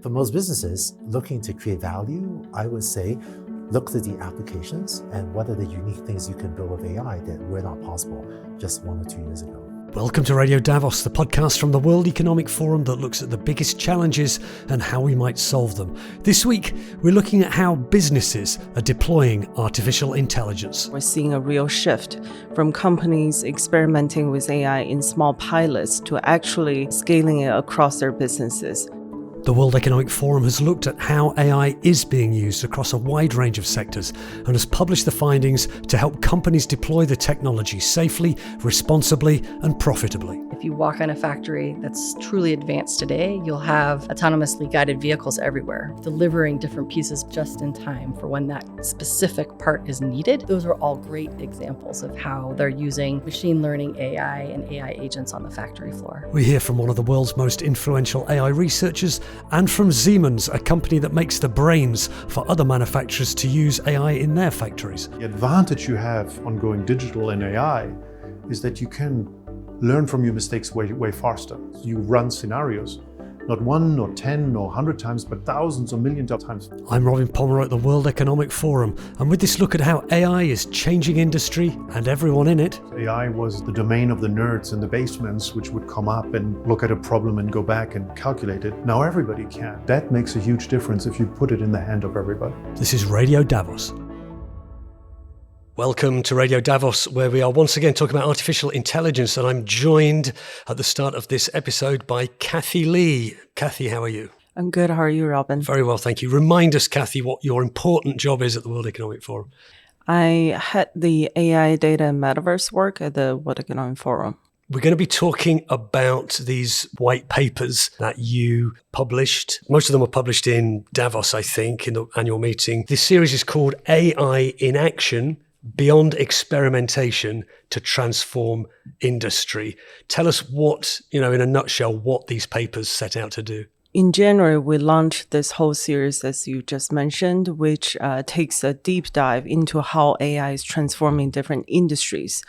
For most businesses looking to create value, I would say, look to the applications and what are the unique things you can build with AI that were not possible just 1 or 2 years ago. Welcome to Radio Davos, the podcast from the World Economic Forum that looks at the biggest challenges and how we might solve them. This week, we're looking at how businesses are deploying artificial intelligence. We're seeing a real shift from companies experimenting with AI in small pilots to actually scaling it across their businesses. The World Economic Forum has looked at how AI is being used across a wide range of sectors and has published the findings to help companies deploy the technology safely, responsibly, and profitably. If you walk in a factory that's truly advanced today, you'll have autonomously guided vehicles everywhere, delivering different pieces just in time for when that specific part is needed. Those are all great examples of how they're using machine learning, AI, and AI agents on the factory floor. We hear from one of the world's most influential AI researchers and from Siemens, a company that makes the brains for other manufacturers to use AI in their factories. The advantage you have on going digital in AI is that you can learn from your mistakes way faster. You run scenarios, not 1 or 10 or 100 times, but thousands or millions of times. I'm Robin Pomeroy at the World Economic Forum, and with this look at how AI is changing industry and everyone in it. AI was the domain of the nerds in the basements, which would come up and look at a problem and go back and calculate it. Now everybody can. That makes a huge difference if you put it in the hand of everybody. This is Radio Davos. Welcome to Radio Davos, where we are once again talking about artificial intelligence, and I'm joined at the start of this episode by Cathy Lee. Cathy, how are you? I'm good. How are you, Robin? Very well, thank you. Remind us, Cathy, what your important job is at the World Economic Forum. I head the AI data and Metaverse work at the World Economic Forum. We're going to be talking about these white papers that you published. Most of them were published in Davos, I think, in the annual meeting. This series is called AI in Action: Beyond Experimentation to Transform Industry. Tell us what, in a nutshell, what these papers set out to do. In January, we launched this whole series, as you just mentioned, which takes a deep dive into how AI is transforming different industries.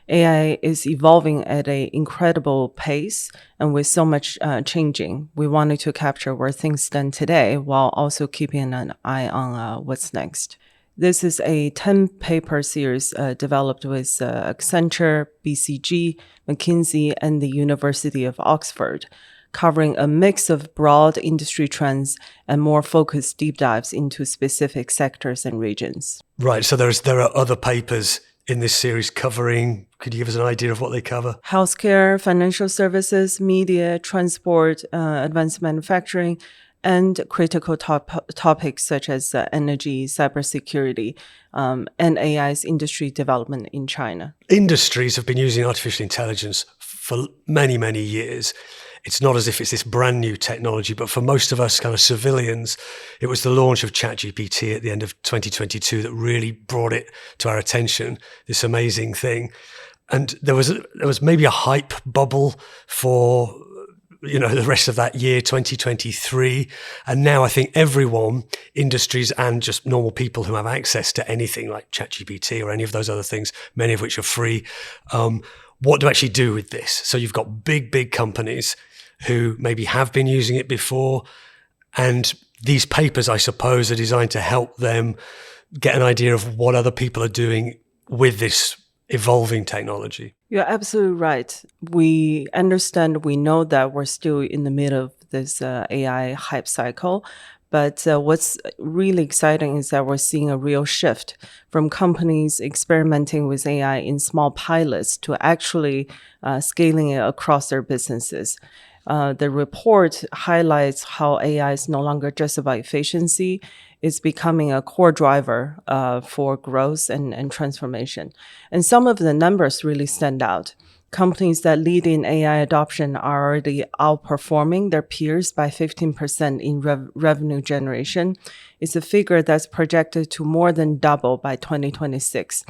AI is evolving at an incredible pace, and with so much changing, we wanted to capture where things stand today while also keeping an eye on what's next. This is a 10-paper series developed with Accenture, BCG, McKinsey, and the University of Oxford, covering a mix of broad industry trends and more focused deep dives into specific sectors and regions. Right, so there are other papers in this series covering, could you give us an idea of what they cover? Healthcare, financial services, media, transport, advanced manufacturing, and critical topics such as energy, cybersecurity, and AI's industry development in China. Industries have been using artificial intelligence for many, many years. It's not as if it's this brand new technology, but for most of us kind of civilians, it was the launch of ChatGPT at the end of 2022 that really brought it to our attention, this amazing thing. And there was maybe a hype bubble for the rest of that year, 2023. And now I think everyone, industries and just normal people who have access to anything like ChatGPT or any of those other things, many of which are free, what to actually do with this. So you've got big companies who maybe have been using it before. And these papers, I suppose, are designed to help them get an idea of what other people are doing with this evolving technology. You're absolutely right. We understand, we know that we're still in the middle of this AI hype cycle. But what's really exciting is that we're seeing a real shift from companies experimenting with AI in small pilots to actually scaling it across their businesses. The report highlights how AI is no longer just about efficiency. It's becoming a core driver for growth and transformation. And some of the numbers really stand out. Companies that lead in AI adoption are already outperforming their peers by 15% in revenue generation. It's a figure that's projected to more than double by 2026.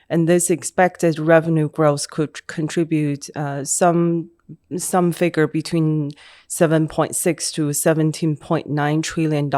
And this expected revenue growth could contribute some some figure between $7.6 to $17.9 trillion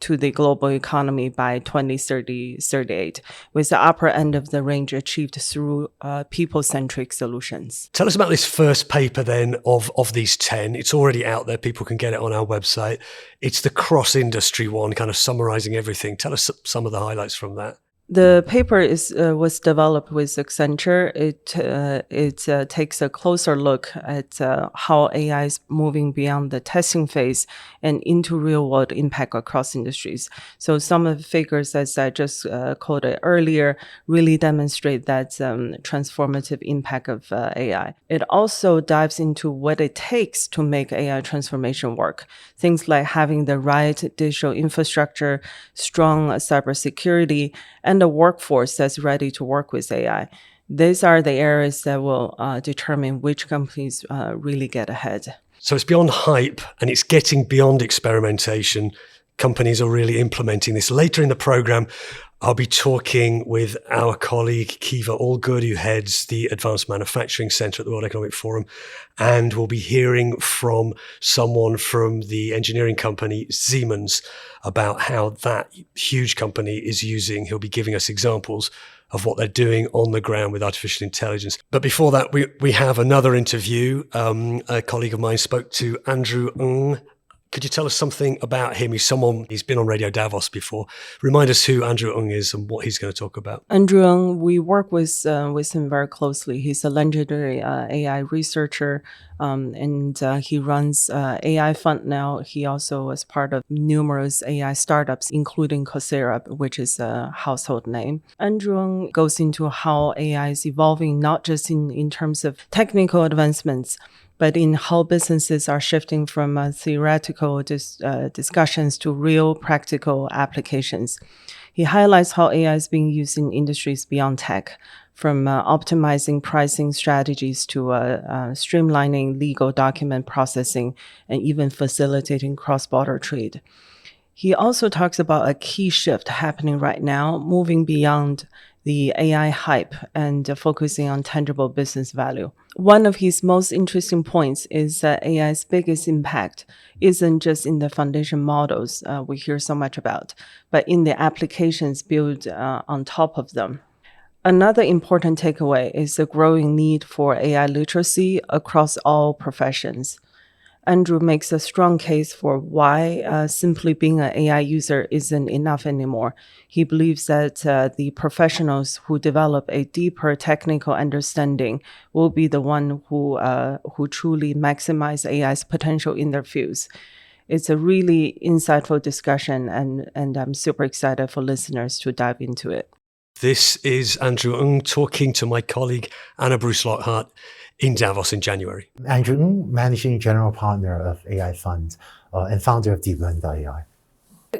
to the global economy by 2038, with the upper end of the range achieved through people-centric solutions. Tell us about this first paper then of these 10. It's already out there. People can get it on our website. It's the cross-industry one, kind of summarizing everything. Tell us some of the highlights from that. The paper was developed with Accenture. It takes a closer look at how AI is moving beyond the testing phase and into real-world impact across industries. So some of the figures, as I just quoted earlier, really demonstrate that transformative impact of AI. It also dives into what it takes to make AI transformation work. Things like having the right digital infrastructure, strong cybersecurity, and a workforce that's ready to work with AI. These are the areas that will determine which companies really get ahead. So it's beyond hype and it's getting beyond experimentation. Companies are really implementing this. Later in the program, I'll be talking with our colleague Kiva Allgood, who heads the Advanced Manufacturing Center at the World Economic Forum. And we'll be hearing from someone from the engineering company Siemens about how that huge company is using. He'll be giving us examples of what they're doing on the ground with artificial intelligence. But before that, we have another interview. A colleague of mine spoke to Andrew Ng. Could you tell us something about him? He's been on Radio Davos before. Remind us who Andrew Ng is and what he's going to talk about. Andrew Ng, we work with him very closely. He's a legendary AI researcher, and he runs AI Fund now. He also is part of numerous AI startups, including Coursera, which is a household name. Andrew Ng goes into how AI is evolving, not just in terms of technical advancements, but in how businesses are shifting from theoretical discussions to real practical applications. He highlights how AI is being used in industries beyond tech, from optimizing pricing strategies to streamlining legal document processing and even facilitating cross-border trade. He also talks about a key shift happening right now, moving beyond the AI hype and focusing on tangible business value. One of his most interesting points is that AI's biggest impact isn't just in the foundation models we hear so much about, but in the applications built on top of them. Another important takeaway is the growing need for AI literacy across all professions. Andrew makes a strong case for why simply being an AI user isn't enough anymore. He believes that the professionals who develop a deeper technical understanding will be the one who truly maximize AI's potential in their fields. It's a really insightful discussion, and I'm super excited for listeners to dive into it. This is Andrew Ng talking to my colleague Anna Bruce Lockhart in Davos in January. Andrew Ng, Managing General Partner of AI Fund and founder of DeepLearning.AI.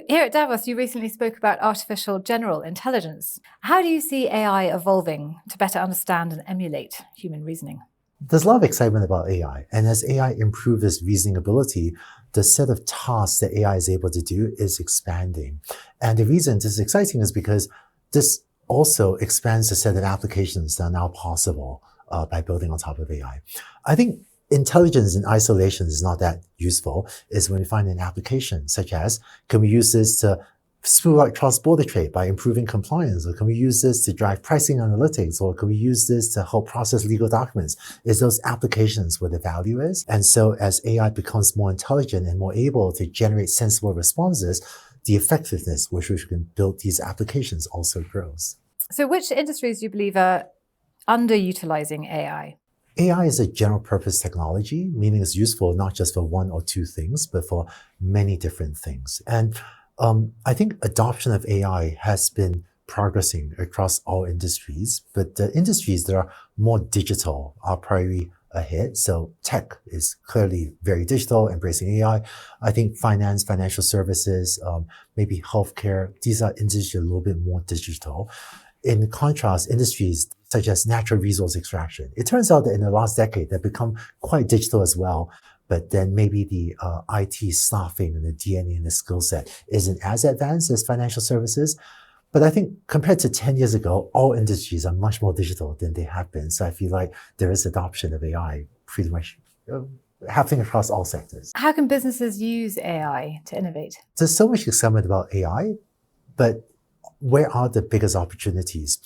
Here at Davos, you recently spoke about artificial general intelligence. How do you see AI evolving to better understand and emulate human reasoning? There's a lot of excitement about AI. And as AI improves its reasoning ability, the set of tasks that AI is able to do is expanding. And the reason this is exciting is because this also expands the set of applications that are now possible by building on top of AI. I think intelligence in isolation is not that useful. It's when we find an application such as, can we use this to smooth out cross-border trade by improving compliance? Or can we use this to drive pricing analytics? Or can we use this to help process legal documents? It's those applications where the value is. And so as AI becomes more intelligent and more able to generate sensible responses, the effectiveness with which we can build these applications also grows. So which industries do you believe are underutilizing AI? AI is a general purpose technology, meaning it's useful not just for one or two things, but for many different things. And I think adoption of AI has been progressing across all industries, but the industries that are more digital are probably ahead. So tech is clearly very digital, embracing AI. I think finance, financial services, maybe healthcare, these are industries a little bit more digital. In contrast, industries such as natural resource extraction, it turns out that in the last decade, they've become quite digital as well. But then maybe the IT staffing and the DNA and the skill set isn't as advanced as financial services. But I think compared to 10 years ago, all industries are much more digital than they have been. So I feel like there is adoption of AI pretty much happening across all sectors. How can businesses use AI to innovate? There's so much excitement about AI, but where are the biggest opportunities?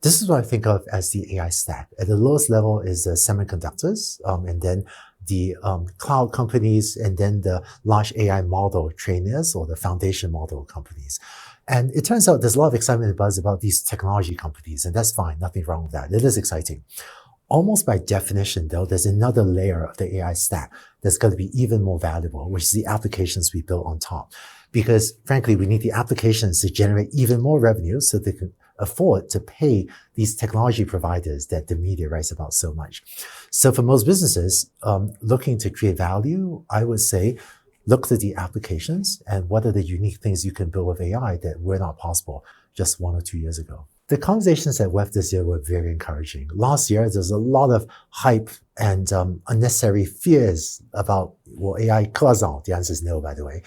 This is what I think of as the AI stack. At the lowest level is the semiconductors, and then the cloud companies, and then the large AI model trainers or the foundation model companies. And it turns out there's a lot of excitement and buzz about these technology companies, and that's fine, nothing wrong with that. It is exciting. Almost by definition, though, there's another layer of the AI stack that's going to be even more valuable, which is the applications we build on top. Because frankly, we need the applications to generate even more revenue so they can afford to pay these technology providers that the media writes about so much. So for most businesses looking to create value, I would say, look at the applications and what are the unique things you can build with AI that were not possible just 1 or 2 years ago. The conversations at WEF this year were very encouraging. Last year, there's a lot of hype and unnecessary fears about, will AI kill us all? The answer is no, by the way.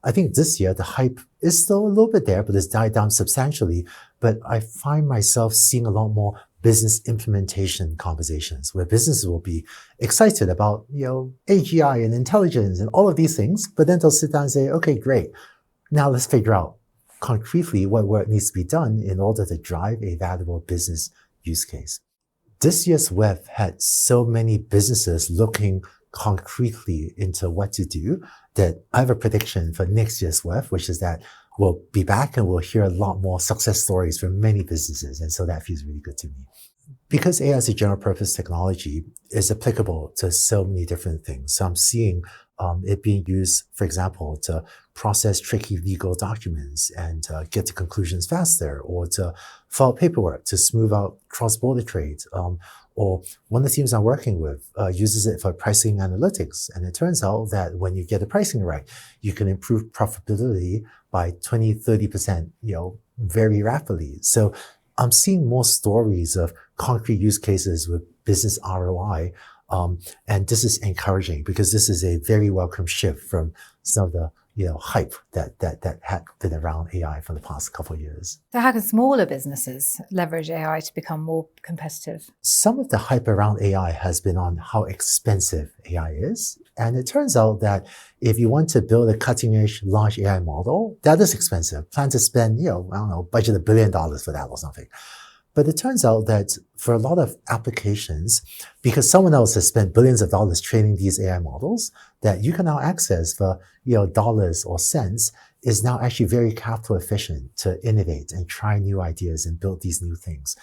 I think this year, the hype is still a little bit there, but it's died down substantially. But I find myself seeing a lot more business implementation conversations where businesses will be excited about, AGI and intelligence and all of these things, but then they'll sit down and say, okay, great. Now let's figure out concretely what work needs to be done in order to drive a valuable business use case. This year's WEF had so many businesses looking concretely into what to do that I have a prediction for next year's WEF, which is that we'll be back and we'll hear a lot more success stories from many businesses. And so that feels really good to me. Because AI as a general purpose technology is applicable to so many different things. So I'm seeing it being used, for example, to process tricky legal documents and get to conclusions faster, or to file paperwork to smooth out cross-border trade. Or one of the teams I'm working with uses it for pricing analytics. And it turns out that when you get the pricing right, you can improve profitability by 20, 30%, very rapidly. So I'm seeing more stories of concrete use cases with business ROI. And this is encouraging because this is a very welcome shift from some of the hype that had been around AI for the past couple of years. So how can smaller businesses leverage AI to become more competitive? Some of the hype around AI has been on how expensive AI is. And it turns out that if you want to build a cutting edge large AI model, that is expensive. Plan to spend, budget $1 billion for that or something. But it turns out that for a lot of applications, because someone else has spent billions of dollars training these AI models that you can now access for, dollars or cents, is now actually very capital efficient to innovate and try new ideas and build these new things.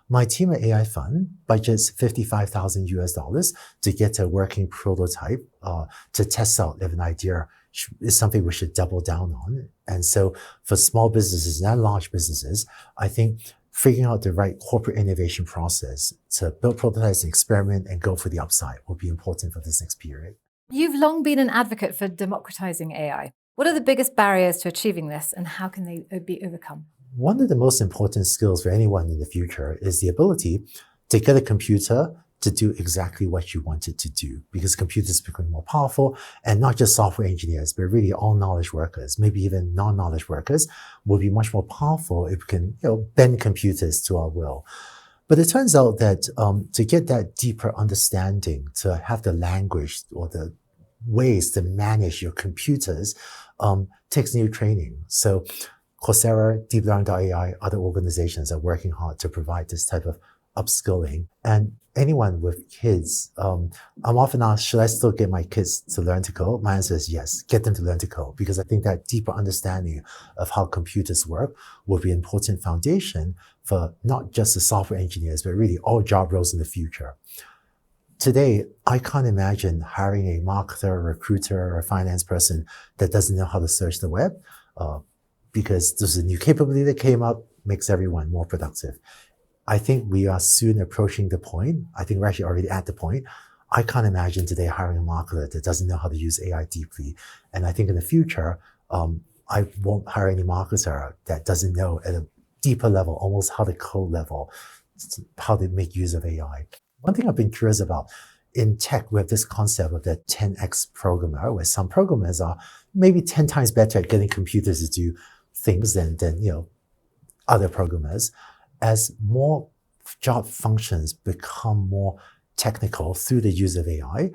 My team at AI Fund budgets $55,000 to get a working prototype to test out if an idea is something we should double down on. And so for small businesses and large businesses, I think figuring out the right corporate innovation process to build prototypes and experiment and go for the upside will be important for this next period. You've long been an advocate for democratizing AI. What are the biggest barriers to achieving this, and how can they be overcome? One of the most important skills for anyone in the future is the ability to get a computer to do exactly what you want it to do, because computers are becoming more powerful, and not just software engineers, but really all knowledge workers, maybe even non-knowledge workers, will be much more powerful if we can bend computers to our will. But it turns out that to get that deeper understanding, to have the language or the ways to manage your computers takes new training. So Coursera, DeepLearning.AI, other organizations are working hard to provide this type of upskilling. And anyone with kids, I'm often asked, should I still get my kids to learn to code? My answer is yes, get them to learn to code, because I think that deeper understanding of how computers work will be an important foundation for not just the software engineers, but really all job roles in the future. Today, I can't imagine hiring a marketer, recruiter, or a finance person that doesn't know how to search the web, because there's a new capability that came up, makes everyone more productive. I think we are soon approaching the point. I think we're actually already at the point. I can't imagine today hiring a marketer that doesn't know how to use AI deeply. And I think in the future, I won't hire any marketer that doesn't know at a deeper level, almost how to code level, how to make use of AI. One thing I've been curious about, in tech, we have this concept of the 10x programmer, where some programmers are maybe 10 times better at getting computers to do things than other programmers. As more job functions become more technical through the use of AI,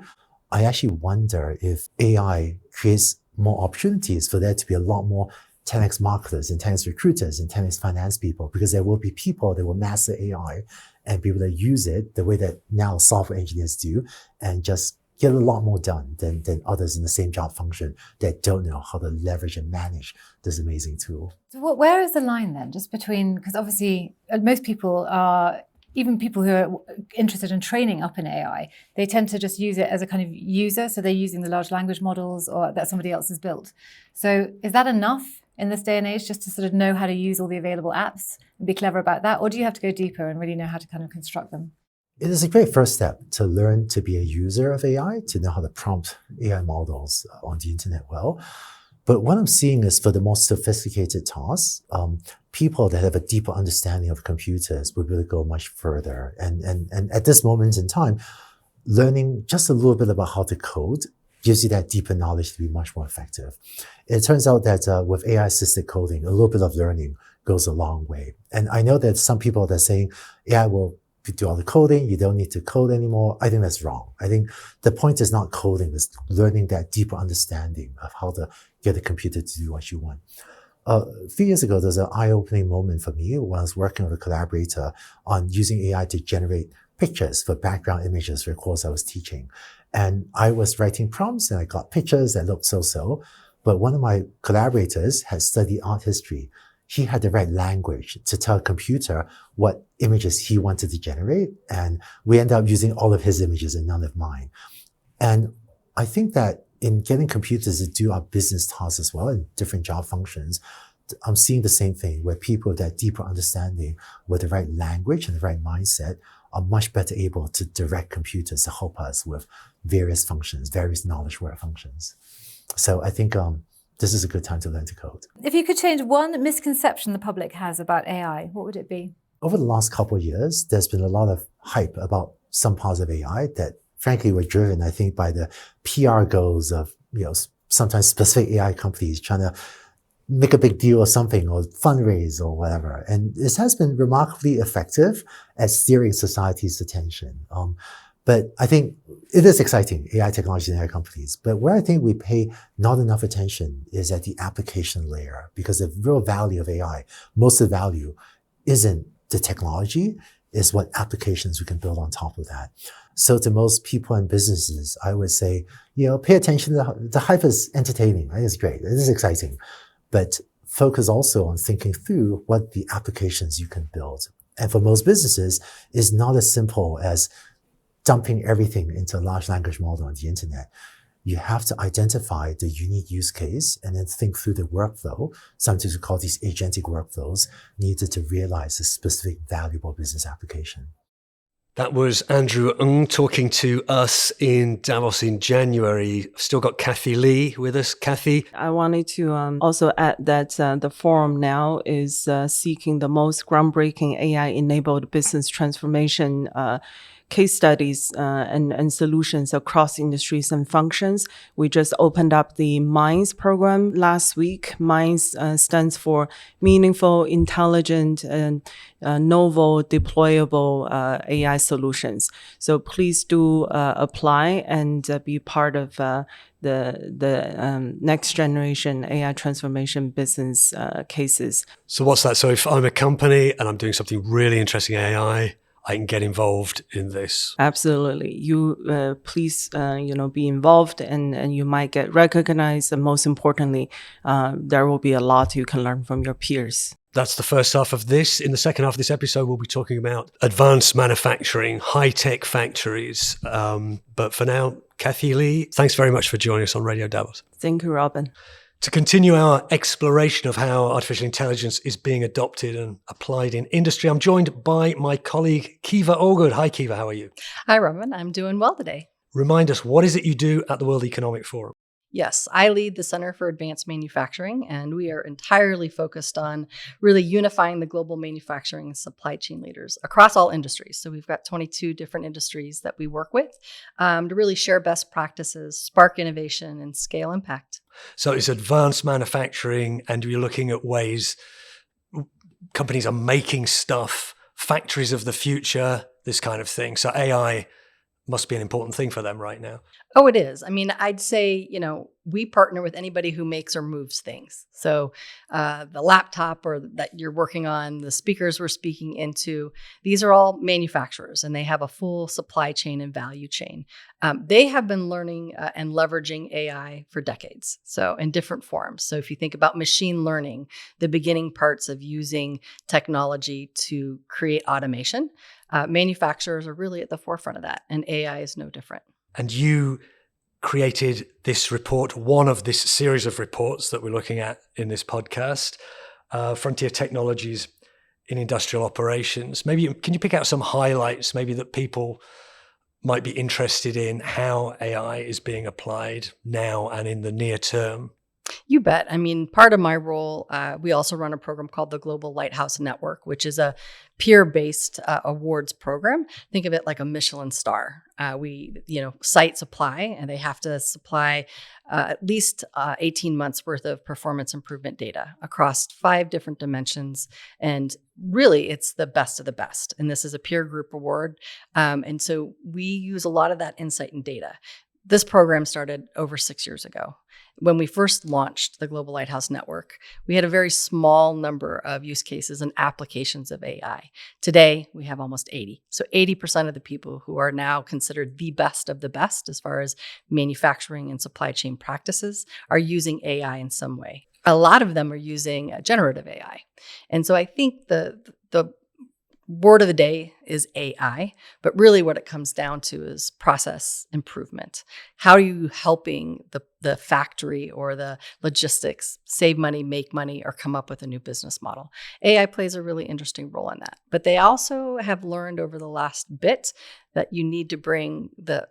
I actually wonder if AI creates more opportunities for there to be a lot more 10x marketers and 10x recruiters and 10x finance people, because there will be people that will master AI and be able to use it the way that now software engineers do and just get a lot more done than others in the same job function that don't know how to leverage and manage this amazing tool. So where is the line then, just between, because obviously most people are, even people who are interested in training up in AI, they tend to just use it as a kind of user. So they're using the large language models or that somebody else has built. So is that enough in this day and age just to sort of know how to use all the available apps and be clever about that? Or do you have to go deeper and really know how to kind of construct them? It is a great first step to learn to be a user of AI, to know how to prompt AI models on the internet well. But what I'm seeing is for the most sophisticated tasks, people that have a deeper understanding of computers would really go much further. And at this moment in time, learning just a little bit about how to code gives you that deeper knowledge to be much more effective. It turns out that with AI-assisted coding, a little bit of learning goes a long way. And I know that some people that are saying AI will do all the coding, you don't need to code anymore. I think that's wrong. I think the point is not coding, it's learning that deeper understanding of how to get a computer to do what you want. A few years ago, there was an eye-opening moment for me when I was working with a collaborator on using AI to generate pictures for background images for a course I was teaching. And I was writing prompts and I got pictures that looked so-so. But one of my collaborators had studied art history. He had the right language to tell a computer what images he wanted to generate. And we ended up using all of his images and none of mine. And I think that in getting computers to do our business tasks as well in different job functions, I'm seeing the same thing where people with that deeper understanding with the right language and the right mindset are much better able to direct computers to help us with various functions, various knowledge work functions. So I think this is a good time to learn to code. If you could change one misconception the public has about AI, what would it be? Over the last couple of years, there's been a lot of hype about some parts of AI that frankly were driven, I think, by the PR goals of, sometimes specific AI companies trying to make a big deal of something or fundraise or whatever. And this has been remarkably effective at steering society's attention. But I think it is exciting, AI technology and AI companies. But where I think we pay not enough attention is at the application layer, because the real value of AI, most of the value isn't the technology, is what applications we can build on top of that. So to most people and businesses, I would say, pay attention to the hype is entertaining, right? It's great. It is exciting. But focus also on thinking through what the applications you can build. And for most businesses, it's not as simple as dumping everything into a large language model on the internet. You have to identify the unique use case and then think through the workflow. Sometimes we call these agentic workflows needed to realize a specific valuable business application. That was Andrew Ng talking to us in Davos in January. Still got Cathy Lee with us. Cathy? I wanted to also add that the forum now is seeking the most groundbreaking AI-enabled business transformation case studies and solutions across industries and functions. We just opened up the MINDS program last week. MINDS stands for Meaningful, Intelligent, and Novel, Deployable AI Solutions. So please do apply and be part of the next generation AI transformation business cases. So what's that? So if I'm a company and I'm doing something really interesting in AI, I can get involved in this. Absolutely. You please, be involved and you might get recognized. And most importantly, there will be a lot you can learn from your peers. That's the first half of this. In the second half of this episode, we'll be talking about advanced manufacturing, high-tech factories. But for now, Cathy Lee, thanks very much for joining us on Radio Davos. Thank you, Robin. To continue our exploration of how artificial intelligence is being adopted and applied in industry, I'm joined by my colleague, Kiva Allgood. Hi, Kiva. How are you? Hi, Robin. I'm doing well today. Remind us, what is it you do at the World Economic Forum? Yes, I lead the Center for Advanced Manufacturing, and we are entirely focused on really unifying the global manufacturing and supply chain leaders across all industries. So we've got 22 different industries that we work with to really share best practices, spark innovation, and scale impact. So it's advanced manufacturing, and you're looking at ways companies are making stuff, factories of the future, this kind of thing. So AI must be an important thing for them right now. Oh, it is. I mean, I'd say, we partner with anybody who makes or moves things. So the laptop or that you're working on, the speakers we're speaking into, these are all manufacturers and they have a full supply chain and value chain. They have been learning and leveraging AI for decades, so in different forms. So if you think about machine learning, the beginning parts of using technology to create automation, manufacturers are really at the forefront of that, and AI is no different. And you created this report, one of this series of reports that we're looking at in this podcast, Frontier Technologies in Industrial Operations. Can you pick out some highlights, maybe that people might be interested in how AI is being applied now and in the near term? You bet. I mean, part of my role, we also run a program called the Global Lighthouse Network, which is a peer-based awards program. Think of it like a Michelin star. Sites apply and they have to supply at least 18 months worth of performance improvement data across 5 different dimensions. And really, it's the best of the best. And this is a peer group award. And so we use a lot of that insight and data. This program started over 6 years ago. When we first launched the Global Lighthouse Network, we had a very small number of use cases and applications of AI. Today, we have almost 80. So 80% of the people who are now considered the best of the best as far as manufacturing and supply chain practices are using AI in some way. A lot of them are using generative AI. And so I think the word of the day is AI, but really what it comes down to is process improvement. How are you helping the factory or the logistics save money, make money, or come up with a new business model? AI plays a really interesting role in that. But they also have learned over the last bit that you need to bring the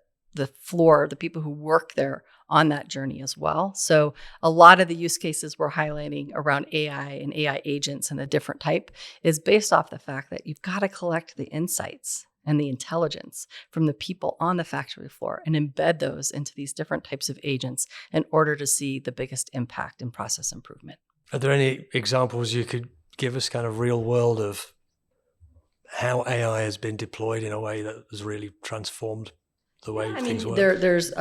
floor, the people who work there, on that journey as well. So a lot of the use cases we're highlighting around AI and AI agents and a different type is based off the fact that you've got to collect the insights and the intelligence from the people on the factory floor and embed those into these different types of agents in order to see the biggest impact in process improvement. Are there any examples you could give us, kind of real world, of how AI has been deployed in a way that has really transformed the way things work? There's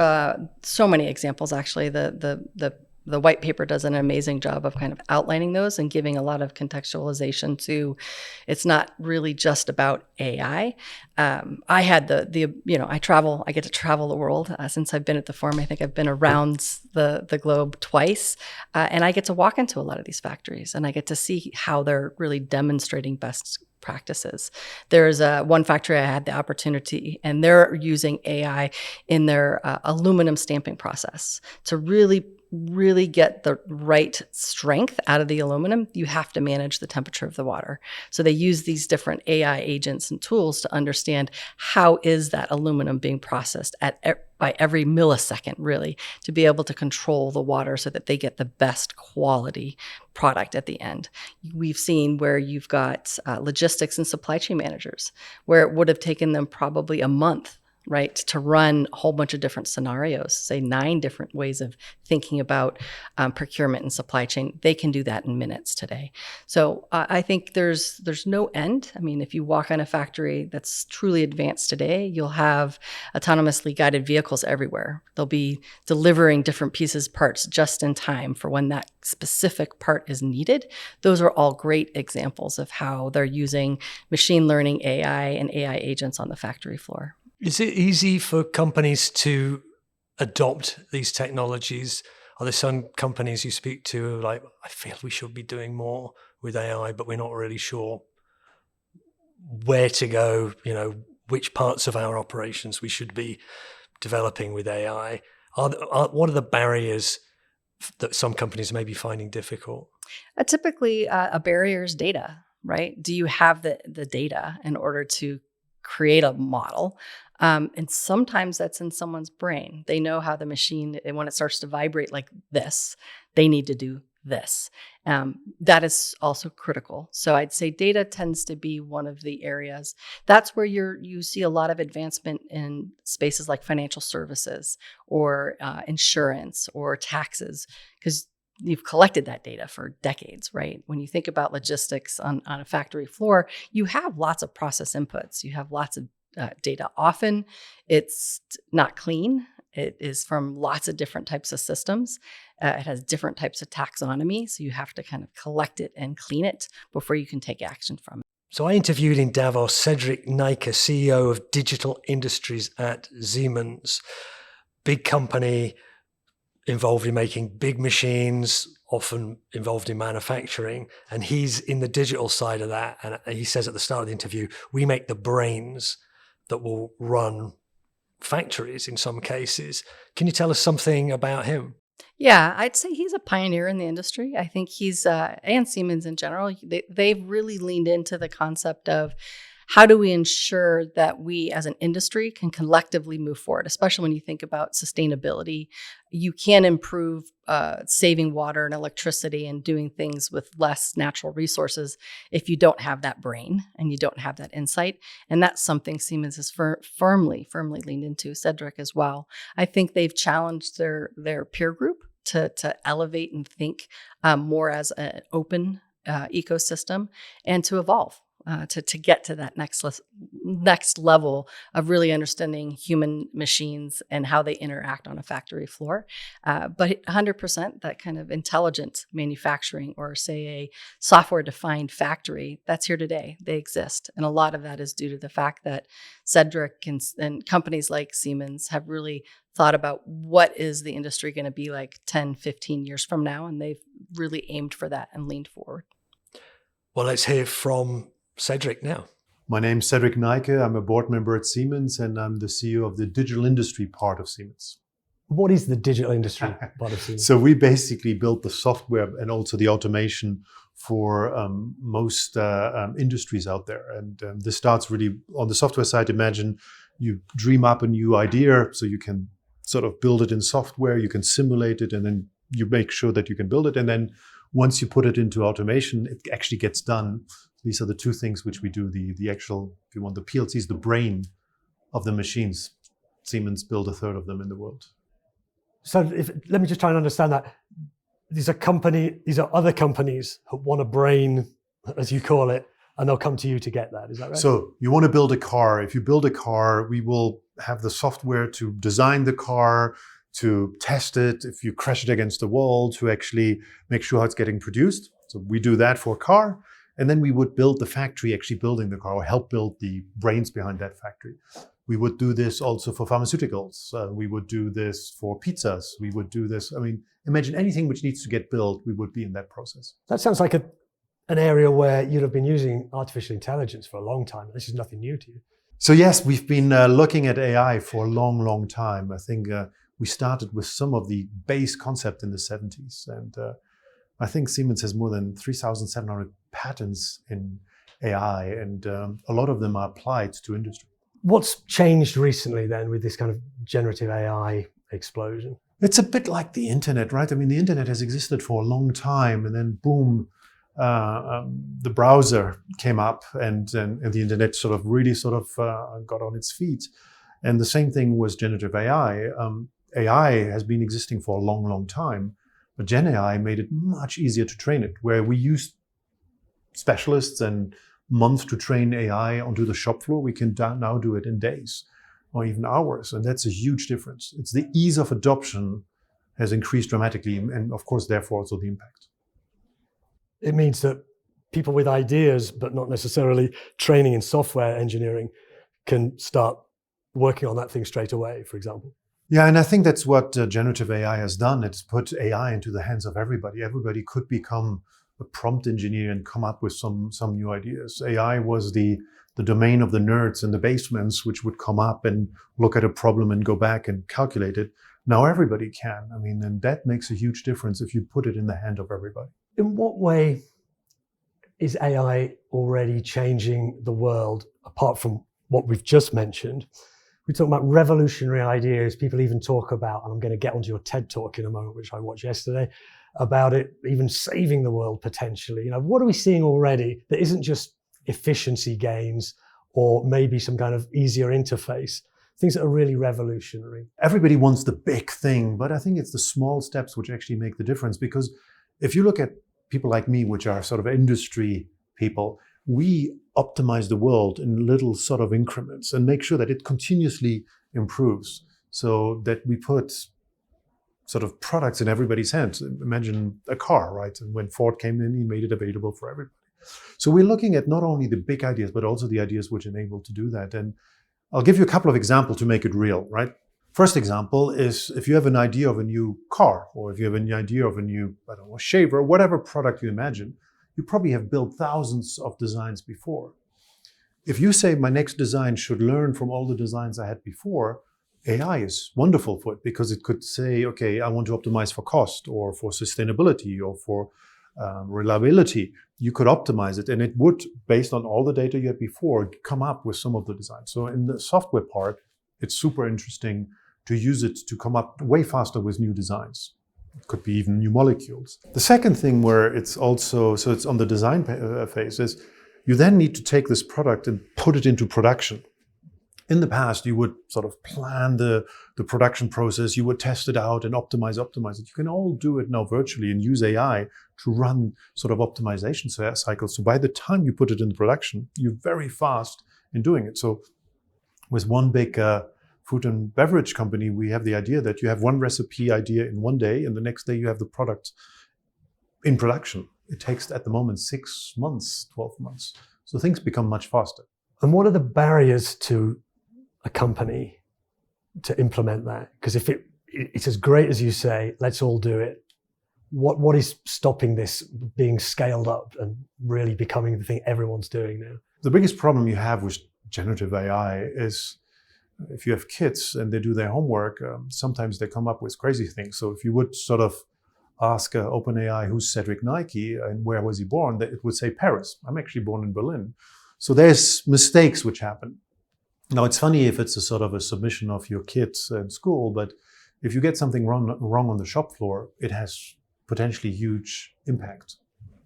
so many examples, actually. The white paper does an amazing job of kind of outlining those and giving a lot of contextualization to, it's not really just about AI. I had I get to travel the world since I've been at the firm. I think I've been around the globe twice, and I get to walk into a lot of these factories and I get to see how they're really demonstrating best practices. There's one factory I had the opportunity, and they're using AI in their aluminum stamping process to really get the right strength out of the aluminum. You have to manage the temperature of the water. So they use these different AI agents and tools to understand how is that aluminum being processed by every millisecond, really, to be able to control the water so that they get the best quality product at the end. We've seen where you've got logistics and supply chain managers, where it would have taken them probably a month, right, to run a whole bunch of different scenarios, say 9 different ways of thinking about procurement and supply chain. They can do that in minutes today. So I think there's no end. I mean, if you walk on a factory that's truly advanced today, you'll have autonomously guided vehicles everywhere. They'll be delivering different parts just in time for when that specific part is needed. Those are all great examples of how they're using machine learning, AI, and AI agents on the factory floor. Is it easy for companies to adopt these technologies? Are there some companies you speak to like, I feel we should be doing more with AI, but we're not really sure where to go, which parts of our operations we should be developing with AI? What are the barriers that some companies may be finding difficult? Typically, a barrier is data, right? Do you have the data in order to create a model? And sometimes that's in someone's brain. They know how the machine, and when it starts to vibrate like this, they need to do this. That is also critical. So I'd say data tends to be one of the areas. That's where you see a lot of advancement in spaces like financial services or insurance or taxes, because you've collected that data for decades, right? When you think about logistics on a factory floor, you have lots of process inputs. You have lots of data. Often it's not clean. It is from lots of different types of systems. It has different types of taxonomy. So you have to kind of collect it and clean it before you can take action from it. So I interviewed in Davos Cedrik Neike, CEO of Digital Industries at Siemens, big company involved in making big machines, often involved in manufacturing. And he's in the digital side of that. And he says at the start of the interview, we make the brains that will run factories in some cases. Can you tell us something about him? Yeah, I'd say he's a pioneer in the industry. I think he's, and Siemens in general, they've really leaned into the concept of how do we ensure that we as an industry can collectively move forward, especially when you think about sustainability. You can improve saving water and electricity and doing things with less natural resources if you don't have that brain and you don't have that insight. And that's something Siemens has firmly leaned into, Cedric as well. I think they've challenged their peer group to elevate and think more as an open ecosystem and to evolve. To get to that next level of really understanding human machines and how they interact on a factory floor. But 100% that kind of intelligent manufacturing, or say a software-defined factory, that's here today. They exist. And a lot of that is due to the fact that Cedric and companies like Siemens have really thought about what is the industry going to be like 10, 15 years from now. And they've really aimed for that and leaned forward. Well, let's hear from Cedric now. My name's Cedrik Neike. I'm a board member at Siemens, and I'm the CEO of the digital industry part of Siemens. What is the digital industry part of Siemens? So we basically built the software and also the automation for most industries out there. And this starts really on the software side. Imagine you dream up a new idea, so you can sort of build it in software, you can simulate it, and then you make sure that you can build it. And then once you put it into automation, it actually gets done. These are the two things which we do. The actual, if you want, the PLCs, the brain of the machines. Siemens built a third of them in the world. So let me just try and understand that. These are other companies who want a brain, as you call it, and they'll come to you to get that. Is that right? So you want to build a car. If you build a car, we will have the software to design the car, to test it, if you crash it against the wall, to actually make sure how it's getting produced. So we do that for a car. And then we would build the factory actually building the car, or help build the brains behind that factory. We would do this also for pharmaceuticals. We would do this for pizzas. We would do this. I mean, imagine anything which needs to get built, we would be in that process. That sounds like an area where you'd have been using artificial intelligence for a long time. This is nothing new to you. So yes, we've been looking at AI for a long, long time. I think we started with some of the base concept in the 70s. And I think Siemens has more than 3,700 patents in AI, and a lot of them are applied to industry. What's changed recently then with this kind of generative AI explosion? It's a bit like the internet, right? I mean, the internet has existed for a long time, and then boom, the browser came up, and the internet really got on its feet. And the same thing was generative AI. AI has been existing for a long, long time, but Gen AI made it much easier to train it, where we used specialists and months to train AI onto the shop floor. We can now do it in days or even hours. And that's a huge difference. It's the ease of adoption has increased dramatically. And of course, therefore also the impact. It means that people with ideas, but not necessarily training in software engineering, can start working on that thing straight away, for example. Yeah, and I think that's what generative AI has done. It's put AI into the hands of everybody. Everybody could become a prompt engineer and come up with some new ideas. AI was the domain of the nerds in the basements, which would come up and look at a problem and go back and calculate it. Now everybody can. I mean, and that makes a huge difference if you put it in the hand of everybody. In what way is AI already changing the world, apart from what we've just mentioned? We talk about revolutionary ideas. People even talk about, and I'm going to get onto your TED talk in a moment, which I watched yesterday, about it even saving the world potentially. What are we seeing already that isn't just efficiency gains or maybe some kind of easier interface, things that are really revolutionary? Everybody wants the big thing, but I think it's the small steps which actually make the difference. Because if you look at people like me, which are sort of industry people, we optimize the world in little sort of increments and make sure that it continuously improves, so that we put sort of products in everybody's hands. Imagine a car, right? And when Ford came in, he made it available for everybody. So we're looking at not only the big ideas, but also the ideas which enable to do that. And I'll give you a couple of examples to make it real, right? First example is if you have an idea of a new car, or if you have an idea of a new, I don't know, shaver, whatever product you imagine, you probably have built thousands of designs before. If you say my next design should learn from all the designs I had before, AI is wonderful for it, because it could say, okay, I want to optimize for cost or for sustainability or for reliability. You could optimize it, and it would, based on all the data you had before, come up with some of the designs. So in the software part, it's super interesting to use it to come up way faster with new designs. It could be even new molecules. The second thing where it's also, so it's on the design phase, is you then need to take this product and put it into production. In the past, you would sort of plan the production process, you would test it out and optimize it. You can all do it now virtually and use AI to run sort of optimization cycles. So by the time you put it in production, you're very fast in doing it. So with one big food and beverage company, we have the idea that you have one recipe idea in one day, and the next day you have the product in production. It takes, at the moment, 6 months, 12 months. So things become much faster. And what are the barriers to a company to implement that? Because if it's as great as you say, let's all do it, what is stopping this being scaled up and really becoming the thing everyone's doing now? The biggest problem you have with generative AI is if you have kids and they do their homework, sometimes they come up with crazy things. So if you would sort of ask OpenAI, who's Cedrik Neike and where was he born, it would say Paris. I'm actually born in Berlin. So there's mistakes which happen. Now, it's funny if it's a sort of a submission of your kids in school, but if you get something wrong on the shop floor, it has potentially huge impact,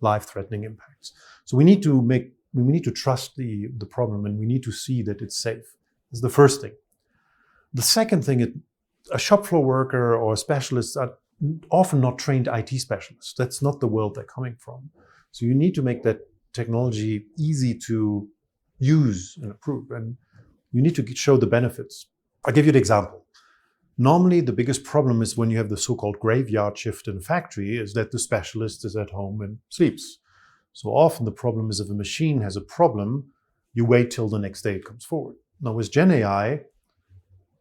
life-threatening impacts. So we need to trust the problem, and we need to see that it's safe. That's the first thing. The second thing, a shop floor worker or a specialist are often not trained IT specialists. That's not the world they're coming from. So you need to make that technology easy to use and approve, and you need to show the benefits. I'll give you an example. Normally, the biggest problem is when you have the so-called graveyard shift in a factory, is that the specialist is at home and sleeps. So often the problem is if a machine has a problem, you wait till the next day it comes forward. Now with Gen AI,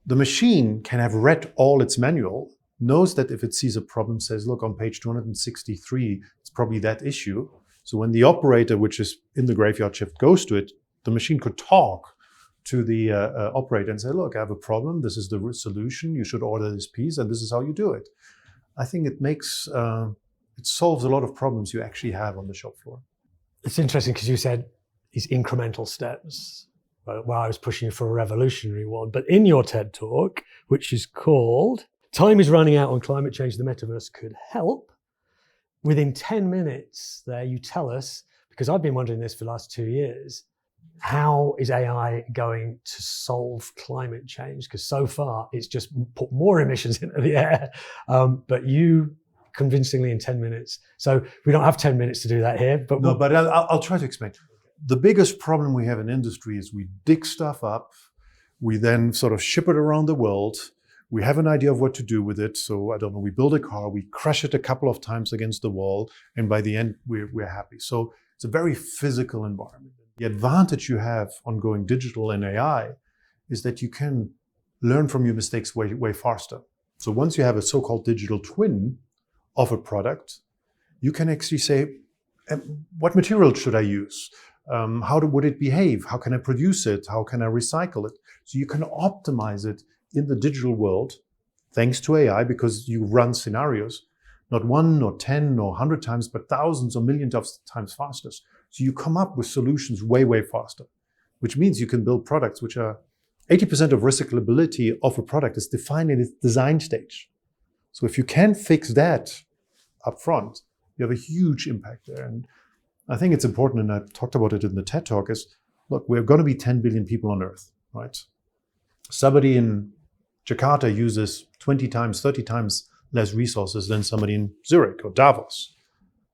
the machine can have read all its manual, knows that if it sees a problem, says, look, on page 263, it's probably that issue. So when the operator, which is in the graveyard shift, goes to it, the machine could talk to the operator and say, look, I have a problem. This is the solution. You should order this piece, and this is how you do it. I think it solves a lot of problems you actually have on the shop floor. It's interesting because you said these incremental steps. Well, I was pushing you for a revolutionary one. But in your TED Talk, which is called Time is Running Out on Climate Change, the Metaverse Could Help, within 10 minutes there you tell us, because I've been wondering this for the last 2 years, how is AI going to solve climate change? Because so far it's just put more emissions into the air. But you convincingly in 10 minutes. So we don't have 10 minutes to do that here. But no, but I'll try to explain. The biggest problem we have in industry is we dig stuff up, we then sort of ship it around the world. We have an idea of what to do with it. So I don't know, we build a car, we crash it a couple of times against the wall, and by the end we're happy. So it's a very physical environment. The advantage you have on going digital and AI is that you can learn from your mistakes way faster. So once you have a so-called digital twin of a product, you can actually say, what material should I use? How would it behave? How can I produce it? How can I recycle it? So you can optimize it in the digital world, thanks to AI, because you run scenarios, not 1 or 10 or 100 times, but thousands or millions of times faster. So you come up with solutions way faster, which means you can build products which are 80% of recyclability of a product is defined in its design stage. So if you can fix that up front, you have a huge impact there. And I think it's important, and I talked about it in the TED Talk, is, look, we're going to be 10 billion people on Earth, right? Somebody in Jakarta uses 20 times, 30 times less resources than somebody in Zurich or Davos.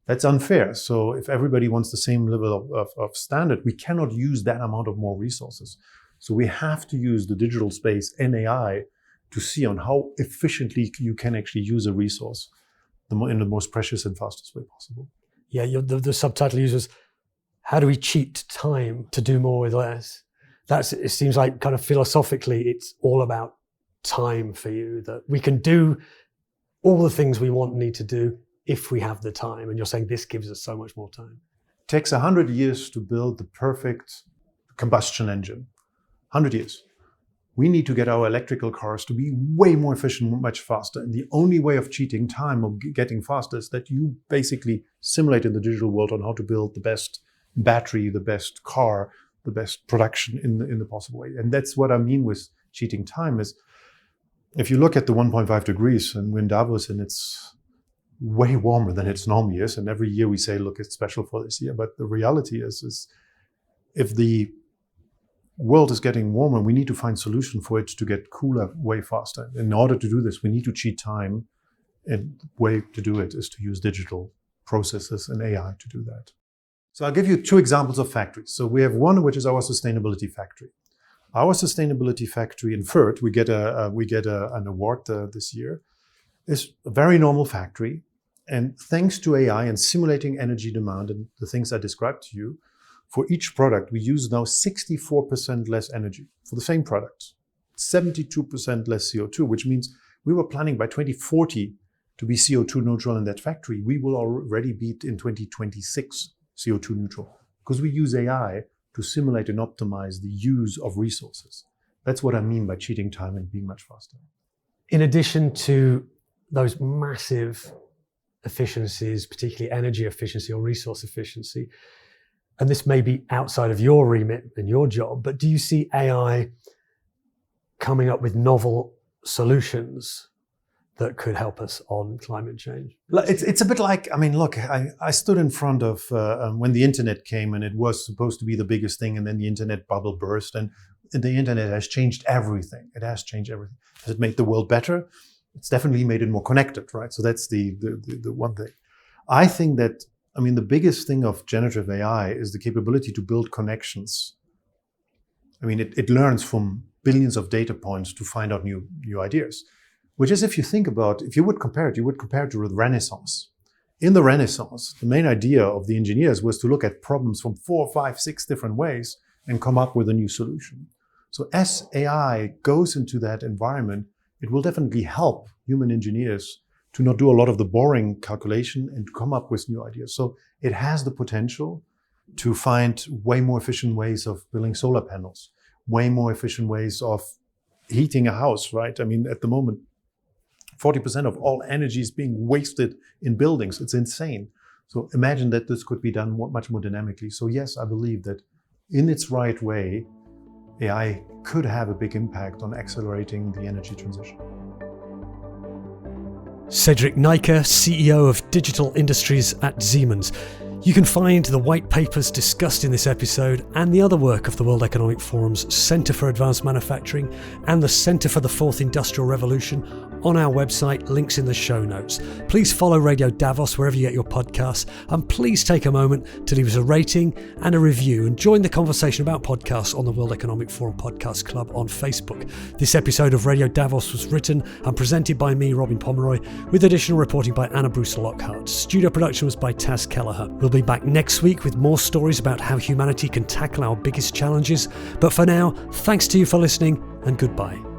That's unfair. So if everybody wants the same level of standard, we cannot use that amount of more resources. So we have to use the digital space and AI to see on how efficiently you can actually use a resource in the most precious and fastest way possible. Yeah, the subtitle uses, how do we cheat time to do more with less? It seems like kind of philosophically, it's all about time for you, that we can do all the things we need to do if we have the time. And you're saying this gives us so much more time. It takes 100 years to build the perfect combustion engine. 100 years. We need to get our electrical cars to be way more efficient, much faster. And the only way of cheating time or getting faster is that you basically simulate in the digital world on how to build the best battery, the best car, the best production in the possible way. And that's what I mean with cheating time is, if you look at the 1.5 degrees and we're in Davos and it's way warmer than it normally is. And every year we say, look, it's special for this year. But the reality is if the world is getting warmer, we need to find solution for it to get cooler way faster. In order to do this, we need to cheat time. And the way to do it is to use digital processes and AI to do that. So I'll give you 2 examples of factories. So we have one, which is our sustainability factory. Our sustainability factory in Fürth, we get an award this year, is a very normal factory. And thanks to AI and simulating energy demand and the things I described to you, for each product, we use now 64% less energy for the same product, 72% less CO2, which means we were planning by 2040 to be CO2 neutral in that factory. We will already be in 2026 CO2 neutral because we use AI to simulate and optimize the use of resources. That's what I mean by cheating time and being much faster. In addition to those massive efficiencies, particularly energy efficiency or resource efficiency, and this may be outside of your remit and your job, but do you see AI coming up with novel solutions that could help us on climate change? It's a bit like, I mean, look, I stood in front of when the internet came and it was supposed to be the biggest thing, and then the internet bubble burst, and the internet has changed everything. It has changed everything. Has it made the world better? It's definitely made it more connected, right? So that's the one thing. I think that, I mean, the biggest thing of generative AI is the capability to build connections. I mean, it learns from billions of data points to find out new ideas, which is, if you would compare it to the Renaissance. In the Renaissance, the main idea of the engineers was to look at problems from 4, 5, 6 different ways and come up with a new solution. So as AI goes into that environment, it will definitely help human engineers to not do a lot of the boring calculation and to come up with new ideas. So it has the potential to find way more efficient ways of building solar panels, way more efficient ways of heating a house, right? I mean, at the moment, 40% of all energy is being wasted in buildings. It's insane. So imagine that this could be done much more dynamically. So yes, I believe that in its right way, AI could have a big impact on accelerating the energy transition. Cedrik Neike, CEO of Digital Industries at Siemens. You can find the white papers discussed in this episode and the other work of the World Economic Forum's Centre for Advanced Manufacturing and the Centre for the Fourth Industrial Revolution on our website, links in the show notes. Please follow Radio Davos wherever you get your podcasts, and please take a moment to leave us a rating and a review and join the conversation about podcasts on the World Economic Forum Podcast Club on Facebook. This episode of Radio Davos was written and presented by me, Robin Pomeroy, with additional reporting by Anna Bruce-Lockhart. Studio production was by Taz Kelleher. We'll be back next week with more stories about how humanity can tackle our biggest challenges. But for now, thanks to you for listening, and goodbye.